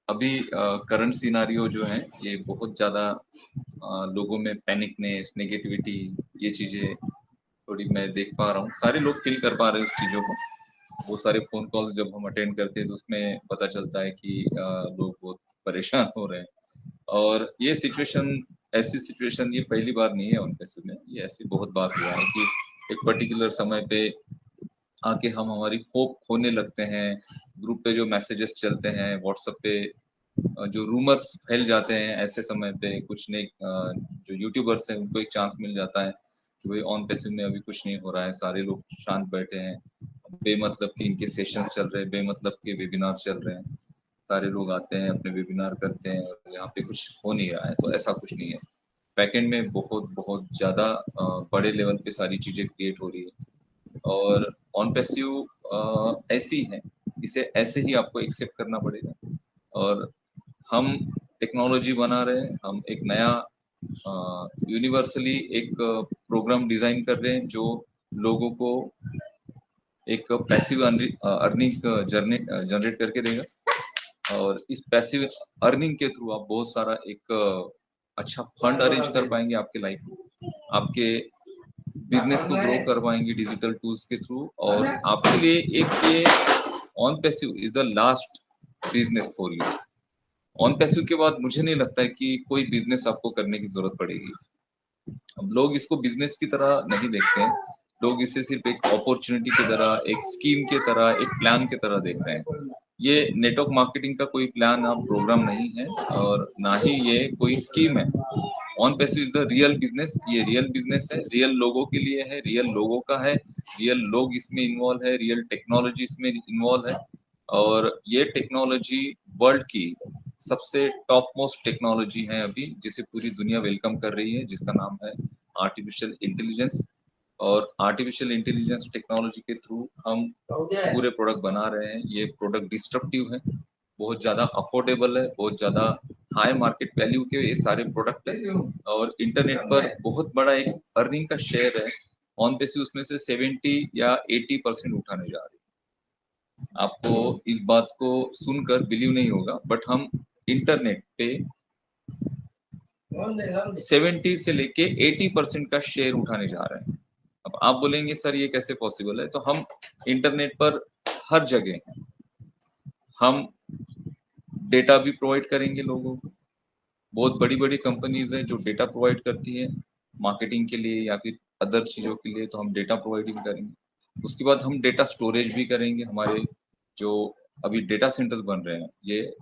अभी current scenario जो है ये बहुत ज़्यादा लोगों में पैनिकनेस, नेगेटिविटी, ये चीज़ें थोड़ी मैं देख पा रहा हूँ। सारे लोग फ़ील कर पा रहे हैं इस चीज़ों को। वो सारे फ़ोन कॉल्स जब हम अटेंड करते हैं तो उसमें पता चलता है कि लोग बहुत परेशान हो रहे हैं। और ये सिचुएशन ऐसी सिचुएशन ये पहली बार नहीं है ओनपेसिव में, ये ऐसी बहुत बार हुआ है कि एक पर्टिकुलर समय पे आके हम हमारी होप खोने लगते हैं। ग्रुप पे जो मैसेजेस चलते हैं, व्हाट्सएप पे जो रूमर्स फैल जाते हैं, ऐसे समय पे कुछ नहीं जो यूट्यूबर्स हैं उनको एक चांस मिल जाता है कि भाई ऑन पैसिव में अभी कुछ नहीं हो रहा है, सारे लोग शांत बैठे हैं, बेमतलब के इनके सेशन चल रहे हैं, बेमतलब के वेबिनार चल रहे हैं, सारे लोग आते हैं अपने वेबिनार करते हैं और यहाँ पे कुछ हो नहीं रहा है। तो ऐसा कुछ नहीं है, बैकएंड में बहुत बहुत ज्यादा बड़े लेवल पे सारी चीजें क्रिएट हो रही है। और ऑन पैसिव ऐसी है, इसे ऐसे ही आपको एक्सेप्ट करना पड़ेगा। और हम टेक्नोलॉजी बना रहे हैं, हम एक नया यूनिवर्सली एक प्रोग्राम डिजाइन कर रहे हैं जो लोगों को एक पैसिव अर्निंग जनरेट करके देगा। और इस पैसिव अर्निंग के थ्रू आप बहुत सारा एक अच्छा फंड अरेंज कर पाएंगे आपके लाइफ में, आपके बिजनेस को ग्रो कर पाएंगे डिजिटल टूल्स के थ्रू। और आपके लिए एक ये on passive is the last business for you. On passive के बाद मुझे नहीं लगता है कि कोई बिजनेस आपको करने की जरूरत पड़ेगी। अब लोग इसको बिजनेस की तरह नहीं देखते हैं, लोग इसे सिर्फ एक अपॉर्चुनिटी की तरह, एक स्कीम की तरह, एक प्लान की तरह देख रहे हैं। ये नेटवर्क मार्केटिंग का कोई प्लान या प्रोग्राम नहीं है और ना ही ये कोई स्कीम है। On passive is the real business, ये रियल बिजनेस है, रियल लोगों के लिए है, रियल लोगों का है, रियल लोग इसमें इन्वॉल्व है, रियल टेक्नोलॉजी इसमें इन्वॉल्व है। और ये टेक्नोलॉजी वर्ल्ड की सबसे टॉप मोस्ट टेक्नोलॉजी है अभी, जिसे पूरी दुनिया वेलकम कर रही है, जिसका नाम है आर्टिफिशियल इंटेलिजेंस। और आर्टिफिशियल इंटेलिजेंस टेक्नोलॉजी के थ्रू हम पूरे प्रोडक्ट बना रहे हैं। ये प्रोडक्ट डिस्ट्रप्टिव है, बहुत ज्यादा अफोर्डेबल है, बहुत ज्यादा हाई मार्केट वैल्यू के ये सारे प्रोडक्ट है। और इंटरनेट पर बहुत बड़ा एक अर्निंग का शेयर है, ऑन बेसिस उसमें से 70 या 80% उठाने जा रहे हैं। आपको इस बात को सुनकर बिलीव नहीं होगा, बट हम इंटरनेट पे 70 से लेके 80% का शेयर उठाने जा रहे हैं। अब आप बोलेंगे सर ये कैसे पॉसिबल है, तो हम इंटरनेट पर हर जगह हैं। हम डेटा भी प्रोवाइड करेंगे लोगों को, बहुत बड़ी बड़ी कंपनीज है जो डेटा प्रोवाइड करती है मार्केटिंग के लिए या फिर अदर चीजों के लिए, तो हम डेटा प्रोवाइडिंग करेंगे। उसके बाद हम डेटा स्टोरेज भी करेंगे। हमारे जो अभी डेटा सेंटर्स बन रहे हैं, ये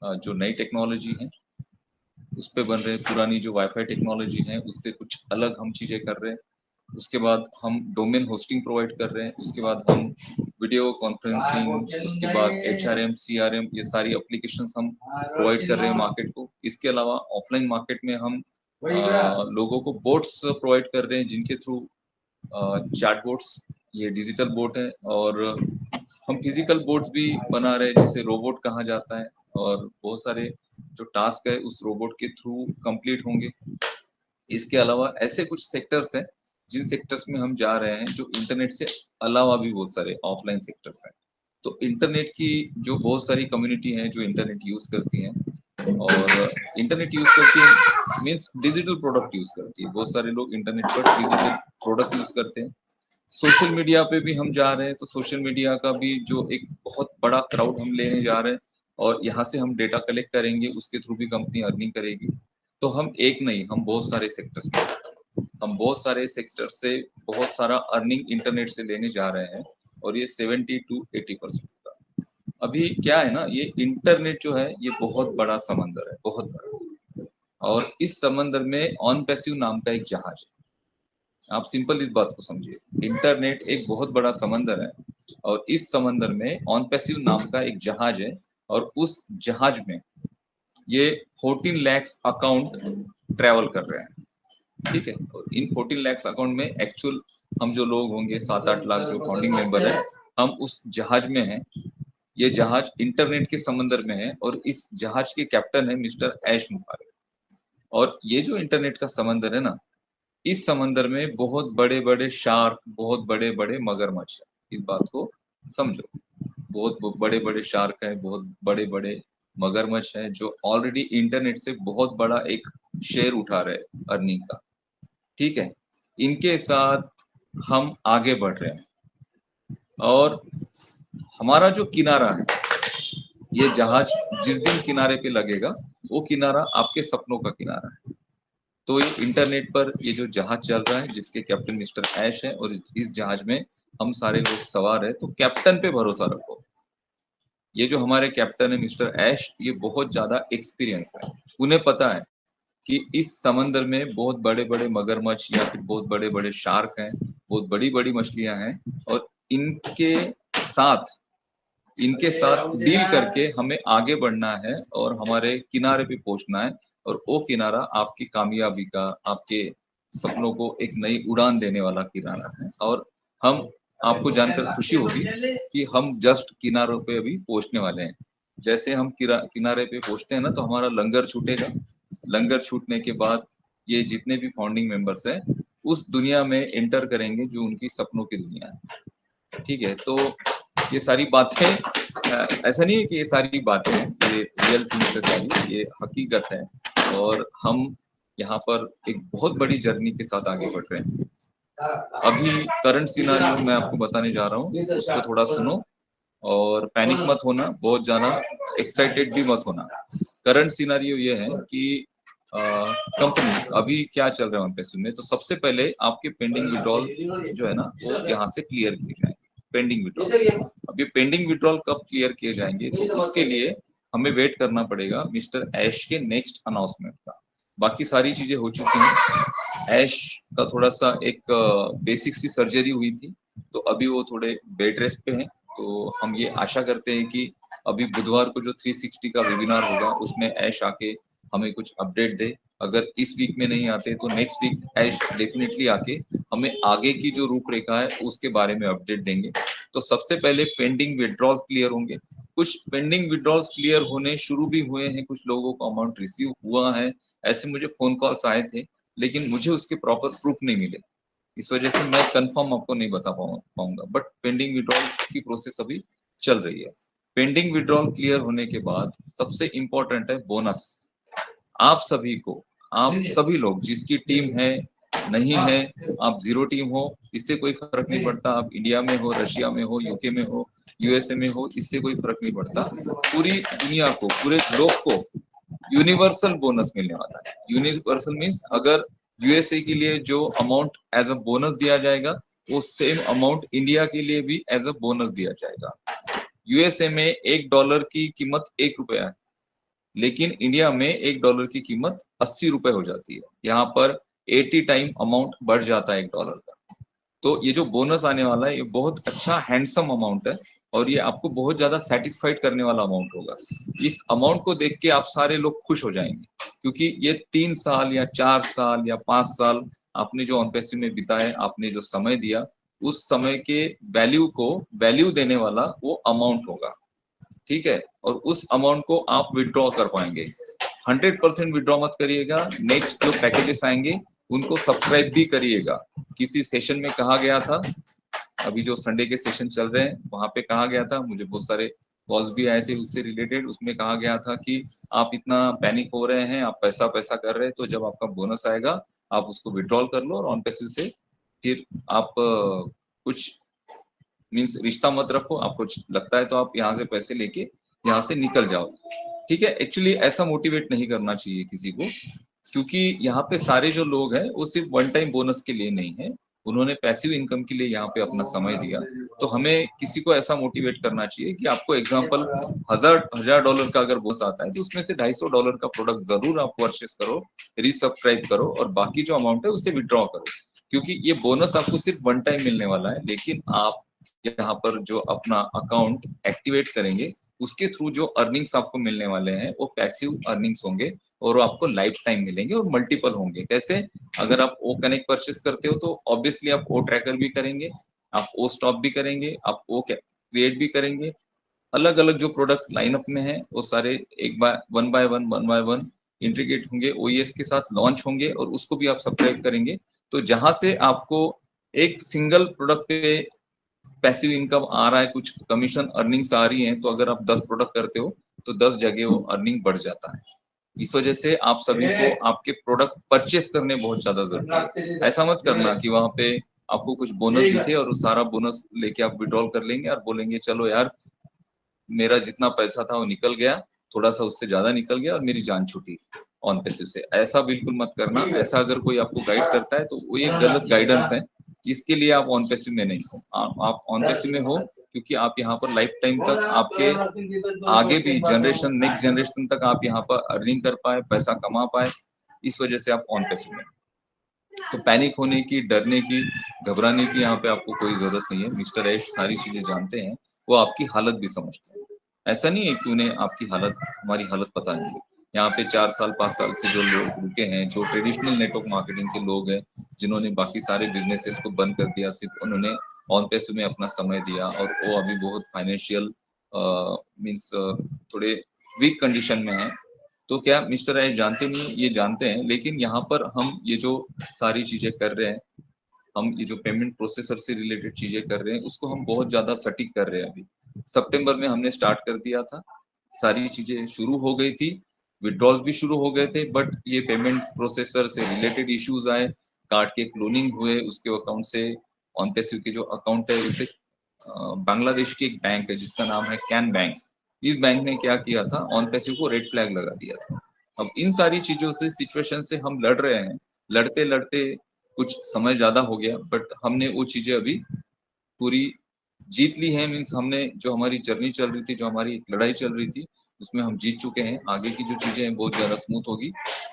जो नई टेक्नोलॉजी है उस पे बन रहे हैं, पुरानी जो वाईफाई टेक्नोलॉजी है उससे कुछ अलग हम चीजें कर रहे हैं। उसके बाद हम डोमेन होस्टिंग प्रोवाइड कर रहे हैं, उसके बाद हम वीडियो कॉन्फ्रेंसिंग, उसके बाद HRM CRM, ये सारी एप्लीकेशंस हम प्रोवाइड कर रहे हैं मार्केट को। इसके अलावा ऑफलाइन मार्केट में हम लोगों को बोट्स प्रोवाइड कर रहे हैं, जिनके थ्रू चैट बोट्स, ये डिजिटल बोट है। और हम फिजिकल बोट्स भी बना रहे हैं जिसे रोबोट कहा जाता है, और बहुत सारे जो टास्क है उस रोबोट के थ्रू कंप्लीट होंगे। इसके अलावा ऐसे कुछ सेक्टर्स हैं जिन सेक्टर्स में हम जा रहे हैं जो इंटरनेट से अलावा भी बहुत सारे ऑफलाइन सेक्टर्स हैं। तो इंटरनेट की जो बहुत सारी कम्युनिटी है जो इंटरनेट यूज करती हैं, और इंटरनेट यूज करती है मीन्स डिजिटल प्रोडक्ट यूज करती है, बहुत सारे लोग इंटरनेट पर डिजिटल प्रोडक्ट यूज करते हैं। सोशल मीडिया पे भी हम जा रहे हैं, तो सोशल मीडिया का भी जो एक बहुत बड़ा क्राउड हम लेने जा रहे हैं, और यहाँ से हम डेटा कलेक्ट करेंगे, उसके थ्रू भी कंपनी अर्निंग करेगी। तो हम एक नहीं, हम बहुत सारे सेक्टर्स में, हम बहुत सारे सेक्टर से बहुत सारा अर्निंग इंटरनेट से लेने जा रहे हैं। और ये 70 to 80% का अभी क्या है ना, ये इंटरनेट जो है ये बहुत बड़ा समंदर है, बहुत बड़ा। और इस समंदर में ऑन पैसिव नाम का एक जहाज है। आप सिंपल इस बात को समझिए, इंटरनेट एक बहुत बड़ा समंदर है, और इस समंदर में ऑन पैसिव नाम का एक जहाज है। और उस जहाज में ये 14 लाख अकाउंट ट्रेवल कर रहे हैं, ठीक है। और इन 14 लाख अकाउंट में एक्चुअल हम जो लोग होंगे 7-8 लाख जो फाउंडिंग मेंबर है, हम उस जहाज में हैं। ये जहाज इंटरनेट के समंदर में है, और इस जहाज के कैप्टन है मिस्टर ऐश मुफारे। और ये जो इंटरनेट का समंदर है ना, इस समंदर में बहुत बड़े बड़े शार्क, बहुत बड़े बड़े मगरमच्छ है, इस बात को समझो। बहुत बड़े बड़े शार्क है, बहुत बड़े बड़े मगरमच्छ है जो ऑलरेडी इंटरनेट से बहुत बड़ा एक शेयर उठा रहे हैं अर्निंग का, ठीक है। इनके साथ हम आगे बढ़ रहे हैं और हमारा जो किनारा है, ये जहाज जिस दिन किनारे पे लगेगा वो किनारा आपके सपनों का किनारा है। तो ये इंटरनेट पर ये जो जहाज चल रहा है जिसके कैप्टन मिस्टर ऐश है और इस जहाज में हम सारे लोग सवार है, तो कैप्टन पे भरोसा रखो। ये जो हमारे कैप्टन है मिस्टर ऐश, ये बहुत ज्यादा एक्सपीरियंस है। उन्हें पता है कि इस समंदर में बहुत बड़े बड़े मगरमच्छ या फिर बहुत बड़े बड़े शार्क हैं, बहुत बड़ी बड़ी मछलियां हैं और साथ इनके साथ डील करके हमें आगे बढ़ना है और हमारे किनारे पे पहुंचना है। और वो किनारा आपकी कामयाबी का, आपके सपनों को एक नई उड़ान देने वाला किनारा है। और हम आपको जानकर खुशी होगी कि हम जस्ट किनारों पे अभी पहुंचने वाले हैं। जैसे हम किनारे पे पहुंचते हैं ना, तो हमारा लंगर छूटेगा। लंगर छूटने के बाद ये जितने भी फाउंडिंग मेंबर्स हैं उस दुनिया में एंटर करेंगे जो उनकी सपनों की दुनिया है, ठीक है। तो ये सारी बातें ऐसा नहीं है कि ये सारी बातें हैं, ये रियल थिंग्स है सारी, ये हकीकत है। और हम यहाँ पर एक बहुत बड़ी जर्नी के साथ आगे बढ़ रहे हैं। अभी करंट सिनारियो मैं आपको बताने जा रहा हूँ, उसको थोड़ा सुनो और पैनिक मत होना, बहुत ज्यादा एक्साइटेड भी मत होना। करंट सिनारियो ये है कि कंपनी अभी क्या चल रहा है पैसे में, तो सबसे पहले आपके पेंडिंग विड्रॉल जो है ना वो यहाँ से क्लियर किए जाएंगे। पेंडिंग विड्रॉल, अब ये पेंडिंग विड्रॉल कब क्लियर किए जाएंगे, तो उसके लिए हमें वेट करना पड़ेगा मिस्टर ऐश के नेक्स्ट अनाउंसमेंट का। बाकी सारी चीजें हो चुकी हैं। ऐश का थोड़ा सा एक बेसिक सी सर्जरी हुई थी, तो अभी वो थोड़े बेड रेस्ट पे हैं। तो हम ये आशा करते हैं कि अभी बुधवार को जो 360 का वेबिनार होगा उसमें ऐश आके हमें कुछ अपडेट दे। अगर इस वीक में नहीं आते तो नेक्स्ट वीक ऐश डेफिनेटली आके हमें आगे की जो रूपरेखा है उसके बारे में अपडेट देंगे। तो सबसे पहले पेंडिंग विड्रॉल्स क्लियर होंगे। कुछ पेंडिंग विड्रॉल्स क्लियर होने शुरू भी हुए हैं, कुछ लोगों को अमाउंट रिसीव हुआ है, ऐसे मुझे फोन कॉल्स आए थे, लेकिन मुझे उसके प्रॉपर प्रूफ नहीं मिले। इस वजह से मैं कंफर्म आपको नहीं बता पाऊंगा, बट पेंडिंग विड्रॉल की प्रोसेस अभी चल रही है। पेंडिंग विड्रॉल क्लियर होने के बाद सबसे इंपॉर्टेंट है बोनस। आप सभी को, आप सभी लोग जिसकी टीम है नहीं है, आप जीरो टीम हो, इससे कोई फर्क नहीं पड़ता। आप इंडिया में हो, रशिया में हो, यूके में हो, यूएसए में हो, इससे कोई फर्क नहीं पड़ता। पूरी दुनिया को, पूरे ग्लोब को यूनिवर्सल बोनस मिलने वाला है। यूनिवर्सल मीन्स अगर यूएसए के लिए जो अमाउंट एज अ बोनस दिया जाएगा वो सेम अमाउंट इंडिया के लिए भी एज अ बोनस दिया जाएगा। यूएसए में $1 की कीमत ₹1 है, लेकिन इंडिया में $1 की कीमत 80 रुपए हो जाती है। यहाँ पर 80 टाइम अमाउंट बढ़ जाता है $1 का। तो ये जो बोनस आने वाला है ये बहुत अच्छा हैंडसम अमाउंट है और ये आपको बहुत ज्यादा सेटिस्फाइड करने वाला अमाउंट होगा। इस अमाउंट को देख के आप सारे लोग खुश हो जाएंगे, क्योंकि ये 3 साल या 4 साल या 5 साल आपने जो ऑन-पैसिव में बिताए, आपने जो समय दिया, उस समय के वैल्यू को वैल्यू देने वाला वो अमाउंट होगा, ठीक है। और उस अमाउंट को आप विड्रॉ कर पाएंगे। 100% विड्रॉ मत करिएगा। नेक्स्ट जो पैकेजेस आएंगे उनको सब्सक्राइब भी करिएगा। किसी सेशन में कहा गया था, अभी जो संडे के सेशन चल रहे हैं वहां पे कहा गया था, मुझे बहुत सारे कॉल्स भी आए थे उससे रिलेटेड, उसमें कहा गया था कि आप इतना पैनिक हो रहे हैं, आप पैसा पैसा कर रहे हैं, तो जब आपका बोनस आएगा आप उसको विड्रॉल कर लो और ऑन पैसिव से फिर आप कुछ मीन्स रिश्ता मत रखो। आपको लगता है तो आप यहाँ से पैसे लेके यहाँ से निकल जाओ, ठीक है। एक्चुअली ऐसा मोटिवेट नहीं करना चाहिए किसी को, क्योंकि यहाँ पे सारे जो लोग हैं वो सिर्फ वन टाइम बोनस के लिए नहीं है, उन्होंने पैसिव इनकम के लिए यहाँ पे अपना समय दिया। तो हमें किसी को ऐसा मोटिवेट करना चाहिए कि आपको एग्जांपल $1000 का अगर बोनस आता है तो उसमें से $250 का प्रोडक्ट जरूर आप परचेस करो, रीसब्सक्राइब करो और बाकी जो अमाउंट है उसे विड्रॉ करो, क्योंकि ये बोनस आपको सिर्फ वन टाइम मिलने वाला है। लेकिन आप यहाँ पर जो अपना अकाउंट एक्टिवेट करेंगे उसके थ्रू जो अर्निंग्स आपको मिलने वाले हैं वो पैसिव अर्निंग्स होंगे और वो आपको लाइफ टाइम मिलेंगे और मल्टीपल होंगे। कैसे? अगर आप ओ कनेक्ट परचेस करते हो तो ऑब्वियसली आप ओ ट्रैकर भी करेंगे, आप ओ स्टॉप भी करेंगे, आप ओ क्रिएट भी करेंगे। अलग अलग जो प्रोडक्ट लाइनअप में है वो सारे एक by one by one integrate होंगे, ओईएस के साथ लॉन्च होंगे और उसको भी आप सब्सक्राइब करेंगे। तो जहां से आपको एक सिंगल प्रोडक्ट पे पैसिव इनकम आ रहा है, कुछ कमीशन अर्निंग्स आ रही हैं, तो अगर आप 10 प्रोडक्ट करते हो तो 10 जगह वो अर्निंग बढ़ जाता है। इस वजह से आप सभी को आपके प्रोडक्ट परचेस करने बहुत ज्यादा जरूरी है। ऐसा मत करना कि वहां पे आपको कुछ बोनस दिखे और सारा बोनस लेके आप विड्रॉल कर लेंगे और बोलेंगे चलो यार मेरा जितना पैसा था वो निकल गया, थोड़ा सा उससे ज्यादा निकल गया और मेरी जान छूटी ऑन पैसिव से। ऐसा बिल्कुल मत करना। ऐसा अगर कोई आपको गाइड करता है तो वो एक गलत गाइडेंस है। इसके लिए आप ऑन पैसिव में नहीं हो। आप ऑन पैसिव में हो क्योंकि आप यहाँ पर लाइफ टाइम तक आपके आगे भी जनरेशन नेक्स्ट जनरेशन तक आप यहाँ पर अर्निंग कर पाए, पैसा कमा पाए, इस वजह से आप ऑन पैसिव में। तो पैनिक होने की, डरने की, घबराने की यहाँ पे आपको कोई जरूरत नहीं है। मिस्टर ऐश सारी चीजें जानते हैं, वो आपकी हालत भी समझते हैं। ऐसा नहीं है कि उन्हें आपकी हालत, हमारी हालत पता नहीं है। यहाँ पे 4 साल 5 साल से जो लोग रुके हैं, जो ट्रेडिशनल नेटवर्क मार्केटिंग के लोग हैं, जिन्होंने बाकी सारे बिजनेसेस को बंद कर दिया, सिर्फ उन्होंने ऑन पैसिव में अपना समय दिया और वो अभी बहुत फाइनेंशियल मीन्स थोड़े वीक कंडीशन में है। तो क्या मिस्टर ऐश जानते नहीं, ये जानते हैं, लेकिन यहाँ पर हम ये जो सारी चीजें कर रहे हैं, हम ये जो पेमेंट प्रोसेसर से रिलेटेड चीजें कर रहे हैं, उसको हम बहुत ज्यादा सटीक कर रहे हैं। अभी सितंबर में हमने स्टार्ट कर दिया था, सारी चीजें शुरू हो गई थी, विड्रॉल्स भी शुरू हो गए थे, बट ये पेमेंट प्रोसेसर से रिलेटेड इश्यूज आए, कार्ड के क्लोनिंग हुए, उसके अकाउंट से ऑन पैसिव के जो अकाउंट है उसे बांग्लादेश की एक बैंक है जिसका नाम है कैन बैंक, इस बैंक ने क्या किया था, ऑन पैसिव को रेड फ्लैग लगा दिया था। अब इन सारी चीजों से, सिचुएशन से हम लड़ रहे हैं, लड़ते लड़ते कुछ समय ज्यादा हो गया, बट हमने वो चीजें अभी पूरी जीत ली है। मीन्स हमने जो हमारी जर्नी चल रही थी, जो हमारी लड़ाई चल रही थी, उसमें हम जीत चुके हैं। आगे की जो चीजें हैं बहुत ज्यादा स्मूथ होगी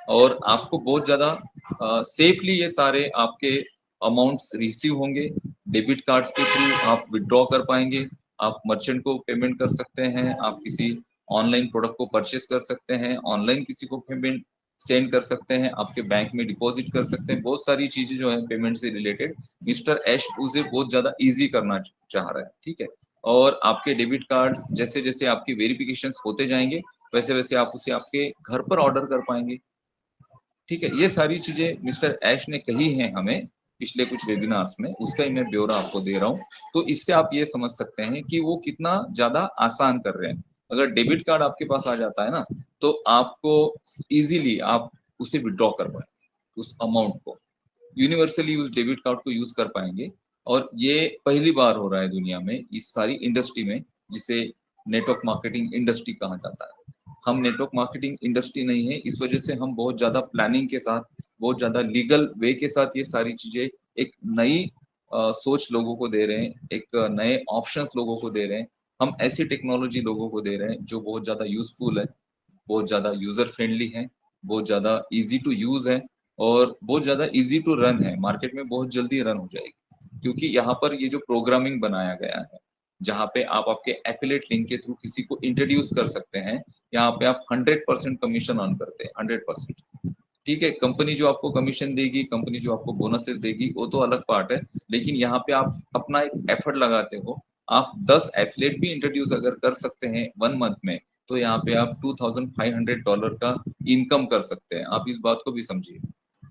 और आपको बहुत ज्यादा सेफली ये सारे आपके अमाउंट्स रिसीव होंगे। डेबिट कार्ड्स के थ्रू आप विड्रॉ कर पाएंगे, आप मर्चेंट को पेमेंट कर सकते हैं, आप किसी ऑनलाइन प्रोडक्ट को परचेस कर सकते हैं, ऑनलाइन किसी को पेमेंट सेंड कर सकते हैं, आपके बैंक में डिपॉजिट कर सकते हैं। बहुत सारी चीजें जो है पेमेंट से रिलेटेड मिस्टर ऐश उसे बहुत ज्यादा इजी करना चाह रहा है, ठीक है। और आपके डेबिट कार्ड जैसे जैसे आपकी वेरिफिकेशन होते जाएंगे, वैसे वैसे आप उसे आपके घर पर ऑर्डर कर पाएंगे, ठीक है। ये सारी चीजें मिस्टर ऐश ने कही हैं हमें पिछले कुछ वेबिनार्स में, उसका ही मैं ब्यौरा आपको दे रहा हूँ। तो इससे आप ये समझ सकते हैं कि वो कितना ज्यादा आसान कर रहे हैं। अगर डेबिट कार्ड आपके पास आ जाता है ना, तो आपको इजीली आप उसे विड्रॉ कर पाएंगे, उस अमाउंट को यूनिवर्सली उस डेबिट कार्ड को यूज कर पाएंगे। और ये पहली बार हो रहा है दुनिया में इस सारी इंडस्ट्री में, जिसे नेटवर्क मार्केटिंग इंडस्ट्री कहा जाता है। हम नेटवर्क मार्केटिंग इंडस्ट्री नहीं है, इस वजह से हम बहुत ज्यादा प्लानिंग के साथ, बहुत ज्यादा लीगल वे के साथ ये सारी चीजें एक नई सोच लोगों को दे रहे हैं, एक नए ऑप्शंस लोगों को दे रहे हैं। हम ऐसी टेक्नोलॉजी लोगों को दे रहे हैं जो बहुत ज्यादा यूजफुल है, बहुत ज्यादा यूजर फ्रेंडली है, बहुत ज्यादा इजी टू यूज है और बहुत ज्यादा इजी टू रन है। मार्केट में बहुत जल्दी रन हो जाएगी क्योंकि यहाँ पर ये जो प्रोग्रामिंग बनाया गया है, जहाँ पे आप आपके एफिलिएट लिंक के थ्रू किसी को इंट्रोड्यूस कर सकते हैं, यहाँ पे आप 100% कमीशन अर्न करते हैं, 100%। ठीक है, कंपनी जो आपको कमीशन देगी, कंपनी जो आपको बोनसेस देगी, वो तो अलग पार्ट है, लेकिन यहाँ पे आप अपना एक एफर्ट लगाते हो। आप 10 एफिलिएट भी इंट्रोड्यूस अगर कर सकते हैं 1 मंथ में, तो यहाँ पे आप $2500 का इनकम कर सकते हैं। आप इस बात को भी समझिए।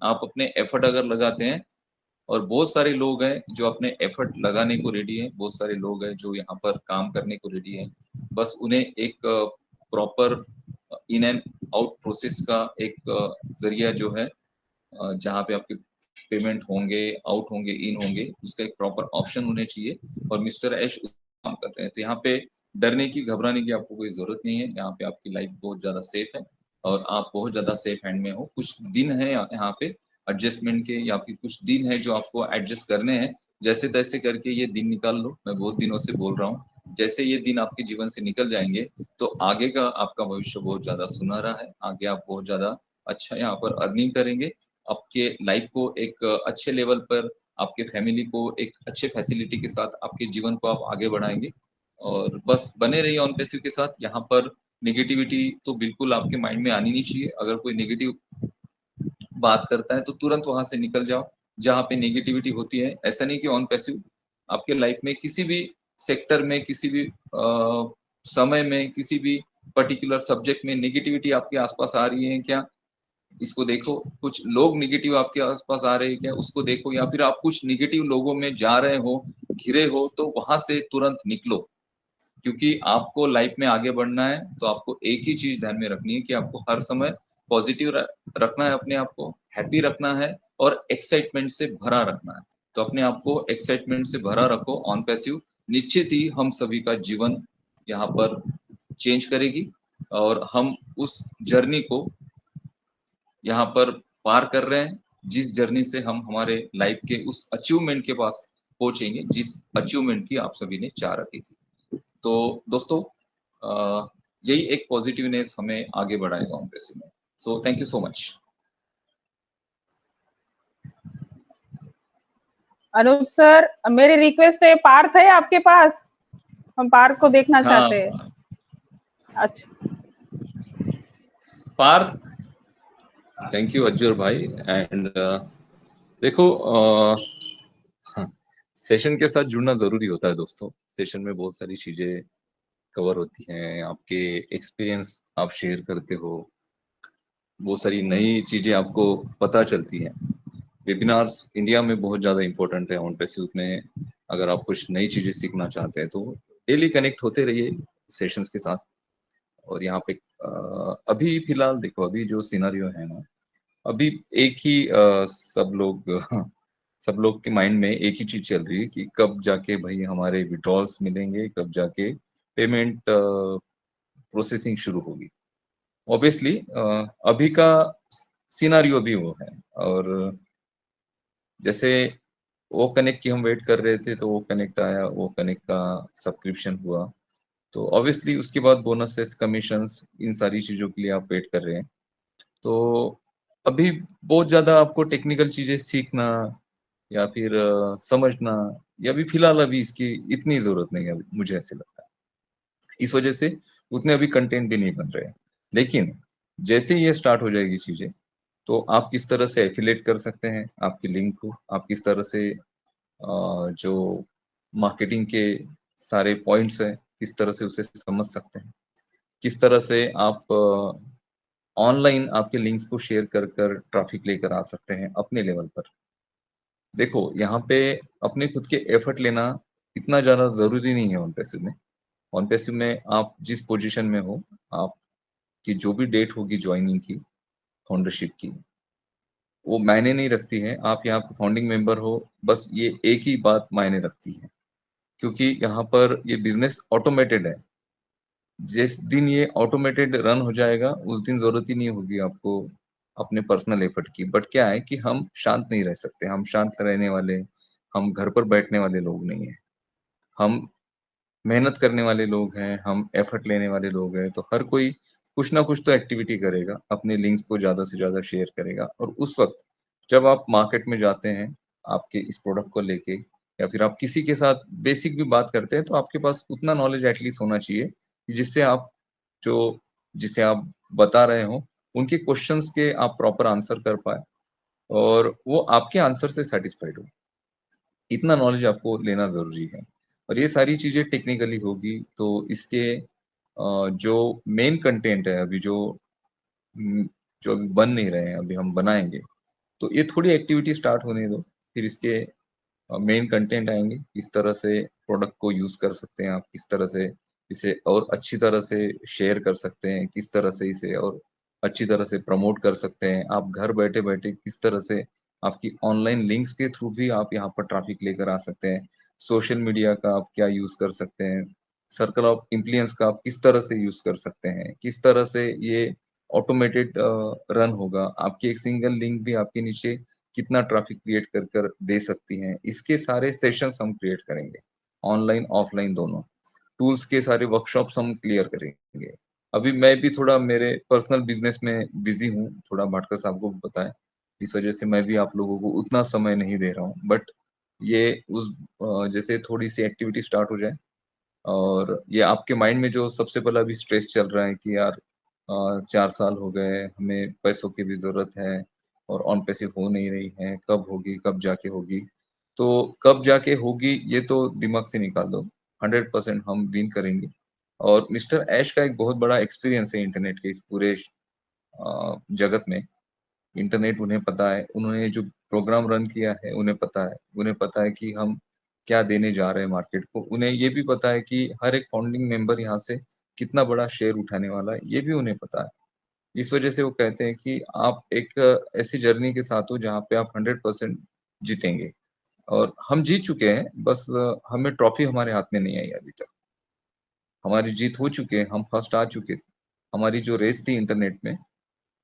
आप अपने एफर्ट अगर लगाते हैं, और बहुत सारे लोग हैं जो अपने एफर्ट लगाने को रेडी हैं, बहुत सारे लोग हैं जो यहाँ पर काम करने को रेडी हैं, बस उन्हें एक proper in and out process का एक जरिया जो है, जहाँ पे आपके पेमेंट होंगे, आउट होंगे, इन होंगे, उसका एक प्रॉपर ऑप्शन उन्हें चाहिए और मिस्टर ऐश काम कर रहे हैं। तो यहाँ पे डरने की, घबराने की आपको कोई जरूरत नहीं है। यहाँ पे आपकी लाइफ बहुत ज्यादा सेफ है और आप बहुत ज्यादा सेफ हैंड में हो। कुछ दिन है यहाँ पे एडजस्टमेंट के, या फिर कुछ दिन है जो आपको एडजस्ट करने हैं। जैसे तैसे करके ये दिन निकाल लो। मैं बहुत दिनों से बोल रहा हूँ, जैसे ये दिन आपके जीवन से निकल जाएंगे तो आगे का आपका भविष्य बहुत ज्यादा सुनहरा है। आगे आप बहुत ज्यादा अच्छा यहाँ पर अर्निंग करेंगे, आपके लाइफ को एक अच्छे लेवल पर, आपके फैमिली को एक अच्छे फैसिलिटी के साथ आपके जीवन को आप आगे बढ़ाएंगे। और बस बने रहिए ऑन पैसिव के साथ। यहाँ पर नेगेटिविटी तो बिल्कुल आपके माइंड में आनी नहीं चाहिए। अगर कोई नेगेटिव बात करता है तो तुरंत वहां से निकल जाओ। जहाँ पे नेगेटिविटी होती है, ऐसा नहीं कि ऑन पैसिव आपके लाइफ में किसी भी सेक्टर में, किसी भी समय में, किसी भी पर्टिकुलर सब्जेक्ट में नेगेटिविटी आपके आसपास आ रही है क्या, इसको देखो। कुछ लोग निगेटिव आपके आसपास आ रहे हैं क्या, उसको देखो। या फिर आप कुछ निगेटिव लोगों में जा रहे हो, घिरे हो, तो वहां से तुरंत निकलो। क्योंकि आपको लाइफ में आगे बढ़ना है तो आपको एक ही चीज ध्यान में रखनी है कि आपको हर समय पॉजिटिव रखना है, अपने आप को हैप्पी रखना है और एक्साइटमेंट से भरा रखना है। तो अपने आप को एक्साइटमेंट से भरा रखो ऑन पैसिव, निश्चित ही हम सभी का जीवन यहाँ पर चेंज करेगी और हम उस जर्नी को यहाँ पर पार कर रहे हैं, जिस जर्नी से हम हमारे लाइफ के उस अचीवमेंट के पास पहुंचेंगे जिस अचीवमेंट की आप सभी ने चाह रखी थी। तो दोस्तों, यही एक पॉजिटिवनेस हमें आगे बढ़ाएगा उन पैसे में। So thank you so much. Anoop sir, मेरी रिक्वेस्ट है, पार्थ है आपके पास? हम पार्थ को देखना चाहते हैं। हाँ अच्छा, पार्थ, थैंक यू अज्जर भाई। एंड देखो, सेशन के साथ जुड़ना जरूरी होता है दोस्तों। सेशन में बहुत सारी चीजें कवर होती हैं, आपके एक्सपीरियंस आप शेयर करते हो, बहुत सारी नई चीजें आपको पता चलती हैं। वेबिनार्स इंडिया में बहुत ज़्यादा इम्पोर्टेंट है ऑन पैसिव में। अगर आप कुछ नई चीज़ें सीखना चाहते हैं तो डेली कनेक्ट होते रहिए सेशंस के साथ। और यहाँ पे अभी फिलहाल देखो, अभी जो सिनारियो है ना, अभी एक ही सब लोग सब लोग के माइंड में एक ही चीज चल रही है कि कब जाके भाई हमारे विड्रॉल्स मिलेंगे, कब जाके पेमेंट प्रोसेसिंग शुरू होगी। ऑब्वियसली अभी का सिनारियो भी वो है। और जैसे वो कनेक्ट की हम वेट कर रहे थे, तो वो कनेक्ट आया, वो कनेक्ट का सब्सक्रिप्शन हुआ, तो ऑब्वियसली उसके बाद बोनसेस, कमीशंस, इन सारी चीजों के लिए आप वेट कर रहे हैं। तो अभी बहुत ज्यादा आपको टेक्निकल चीजें सीखना या फिर समझना, या भी फिलहाल अभी इसकी इतनी जरूरत नहीं है, अभी मुझे ऐसे लगता है। इस वजह से उतने अभी कंटेंट भी नहीं बन रहे हैं। लेकिन जैसे ये स्टार्ट हो जाएगी चीजें, तो आप किस तरह से एफिलेट कर सकते हैं आपकी लिंक को, आप किस तरह से जो मार्केटिंग के सारे पॉइंट्स हैं, किस तरह से उसे समझ सकते हैं, किस तरह से आप ऑनलाइन आपके लिंक्स को शेयर कर कर ट्रैफिक लेकर आ सकते हैं अपने लेवल पर। देखो यहाँ पे अपने खुद के एफर्ट लेना इतना ज्यादा जरूरी नहीं है ऑन पैसिव में। ऑन पैसिव में आप जिस पोजीशन में हो, आपकी जो भी डेट होगी ज्वाइनिंग की, फाउंडरशिप की, वो मायने नहीं रखती है। आप यहाँ पे फाउंडिंग मेंबर हो, बस ये एक ही बात मायने रखती है, क्योंकि यहाँ पर ये बिजनेस ऑटोमेटेड है। जिस दिन ये ऑटोमेटेड रन हो जाएगा, उस दिन जरूरत ही नहीं होगी आपको अपने पर्सनल एफर्ट की। बट क्या है कि हम शांत नहीं रह सकते, हम शांत रहने वाले, हम घर पर बैठने वाले लोग नहीं है। हम मेहनत करने वाले लोग हैं, हम एफर्ट लेने वाले लोग हैं। तो हर कोई कुछ ना कुछ तो एक्टिविटी करेगा, अपने लिंक्स को ज्यादा से ज्यादा शेयर करेगा। और उस वक्त जब आप मार्केट में जाते हैं आपके इस प्रोडक्ट को लेके, या फिर आप किसी के साथ बेसिक भी बात करते हैं, तो आपके पास उतना नॉलेज एटलीस्ट होना चाहिए कि जिससे आप जो जिसे आप बता रहे हो उनके क्वेश्चंस के आप प्रॉपर आंसर कर पाए और वो आपके आंसर से सेटिस्फाइड हो। इतना नॉलेज आपको लेना जरूरी है। और ये सारी चीजें टेक्निकली होगी, तो इसके जो मेन कंटेंट है अभी हम्म, जो अभी बन नहीं रहे हैं, अभी हम बनाएंगे। तो ये थोड़ी एक्टिविटी स्टार्ट होने दो, फिर इसके मेन कंटेंट आएंगे। किस तरह से प्रोडक्ट को यूज कर सकते हैं आप, किस तरह से इसे और अच्छी तरह से शेयर कर सकते हैं, किस तरह से इसे और अच्छी तरह से प्रमोट कर सकते हैं। आप घर बैठे बैठे किस तरह से आपकी ऑनलाइन लिंक्स के थ्रू भी आप यहाँ पर ट्रैफिक लेकर आ सकते हैं। सोशल मीडिया का आप क्या यूज कर सकते हैं, सर्कल ऑफ इन्फ्लुएंस का आप किस तरह से यूज कर सकते हैं, किस तरह से ये ऑटोमेटेड रन होगा। आपकी एक सिंगल लिंक भी आपके नीचे कितना ट्रैफिक क्रिएट कर कर दे सकती हैं, इसके सारे सेशंस हम क्रिएट करेंगे, ऑनलाइन ऑफलाइन दोनों। टूल्स के सारे वर्कशॉप्स हम क्लियर करेंगे। अभी मैं भी थोड़ा मेरे पर्सनल बिजनेस में बिजी हूँ, थोड़ा भाटकर साहब को बताएं, इस वजह से मैं भी आप लोगों को उतना समय नहीं दे रहा हूँ। बट ये उस जैसे थोड़ी सी एक्टिविटी स्टार्ट हो जाए, और ये आपके माइंड में जो सबसे पहला भी स्ट्रेस चल रहा है कि यार 4 साल हो गए, हमें पैसों की भी जरूरत है और ऑन पैसिव हो नहीं रही है, कब होगी, कब जाके होगी। तो कब जाके होगी ये तो दिमाग से निकाल दो, 100% हम विन करेंगे। और मिस्टर ऐश का एक बहुत बड़ा एक्सपीरियंस है इंटरनेट के इस पूरे जगत में। इंटरनेट उन्हें पता है, उन्होंने जो प्रोग्राम रन किया है उन्हें पता है, उन्हें पता है कि हम क्या देने जा रहे हैं मार्केट को। उन्हें ये भी पता है कि हर एक फाउंडिंग मेंबर यहाँ से कितना बड़ा शेयर उठाने वाला है, ये भी उन्हें पता है। इस वजह से वो कहते हैं कि आप एक ऐसी जर्नी के साथ हो जहाँ पे आप 100% जीतेंगे, और हम जीत चुके हैं, बस हमें ट्रॉफी हमारे हाथ में नहीं आई अभी तक। हमारी जीत हो चुकी है, हम फर्स्ट आ चुके थे। हमारी जो रेस थी इंटरनेट में,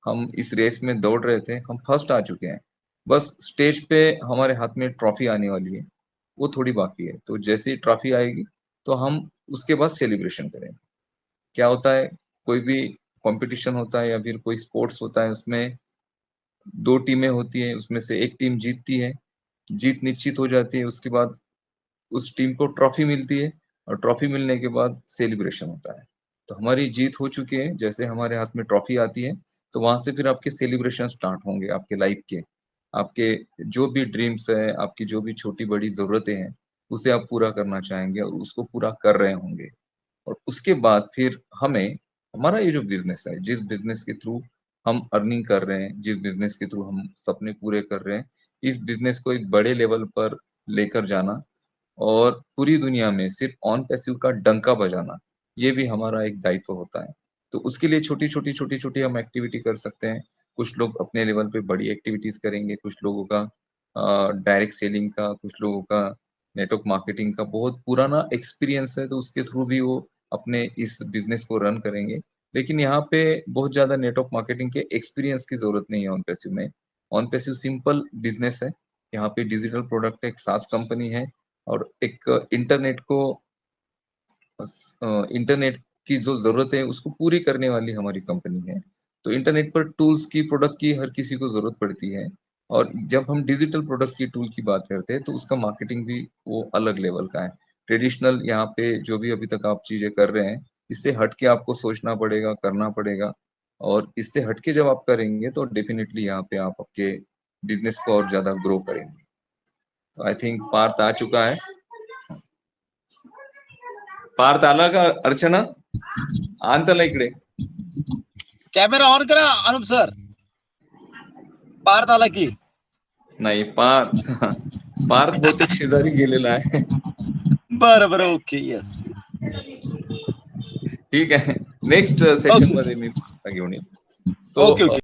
हम इस रेस में दौड़ रहे थे, हम फर्स्ट आ चुके हैं। बस स्टेज पे हमारे हाथ में ट्रॉफी आने वाली है, वो थोड़ी बाकी है। तो जैसे ही ट्रॉफी आएगी, तो हम उसके बाद सेलिब्रेशन करेंगे। क्या होता है, कोई भी कॉम्पिटिशन होता है या फिर कोई स्पोर्ट्स होता है, उसमें 2 टीमें होती हैं, उसमें से एक टीम जीतती है, जीत निश्चित हो जाती है, उसके बाद उस टीम को ट्रॉफी मिलती है, और ट्रॉफी मिलने के बाद सेलिब्रेशन होता है। तो हमारी जीत हो चुकी है, जैसे हमारे हाथ में ट्रॉफी आती है, तो वहाँ से फिर आपके सेलिब्रेशन स्टार्ट होंगे आपके लाइफ के। आपके जो भी ड्रीम्स हैं, आपकी जो भी छोटी-बड़ी ज़रूरतें हैं, उसे आप पूरा करना चाहेंगे और उसको पूरा कर रहे होंगे। और उसके बाद फिर हमें हमारा ये जो बिज़नेस है, जिस बिज़नेस के थ्रू हम अर्निंग कर रहे हैं, जिस बिज़नेस के थ्रू हम सपने पूरे कर रहे हैं, इस बिज़नेस को एक बड़े लेवल पर लेकर जाना और पूरी दुनिया में सिर्फ ऑन पैसिव का डंका बजाना, ये भी हमारा एक दायित्व होता है। तो उसके लिए छोटी-छोटी, छोटी-छोटी हम एक्टिविटी कर सकते हैं। कुछ लोग अपने लेवल पे बड़ी एक्टिविटीज़ करेंगे, कुछ लोगों का डायरेक्ट सेलिंग का, कुछ लोगों का नेटवर्क मार्केटिंग का बहुत पुराना एक्सपीरियंस है, तो उसके थ्रू भी वो अपने इस बिज़नेस को रन करेंगे। लेकिन यहाँ पे बहुत ज़्यादा नेटवर्क मार्केटिंग के एक्सपीरियंस की ज़रूरत नहीं है ऑन पैसिव में। ऑन पैसिव सिंपल बिज़नेस है। यहाँ पे डिजिटल प्रोडक्ट एक सास कंपनी है, और एक इंटरनेट को इंटरनेट की जो ज़रूरत है उसको पूरी करने वाली हमारी कंपनी है। तो इंटरनेट पर टूल्स की, प्रोडक्ट की हर किसी को ज़रूरत पड़ती है, और जब हम डिजिटल प्रोडक्ट की, टूल की बात करते हैं, तो उसका मार्केटिंग भी वो अलग लेवल का है। ट्रेडिशनल यहाँ पे जो भी अभी तक आप चीज़ें कर रहे हैं, इससे हट के आपको सोचना पड़ेगा, करना पड़ेगा, और इससे हट के जब आप करेंगे तो डेफ़िनिटली यहाँ पे आप आपके बिज़नेस को और ज़्यादा ग्रो करेंगे। तो आई थिंक पार्थ आ चुका है। पार्थ आला का अर्चना? आंतला इकडे. कॅमेरा ऑन करा अनुप सर. पार्थ आला की. नाही, पार्थ बहुतेक शेजारी गेलेला आहे. बरं बरं, ओके, येस. ठीक आहे, नेक्स्ट सेशन मध्ये मी घेऊन येईल. Okay okay.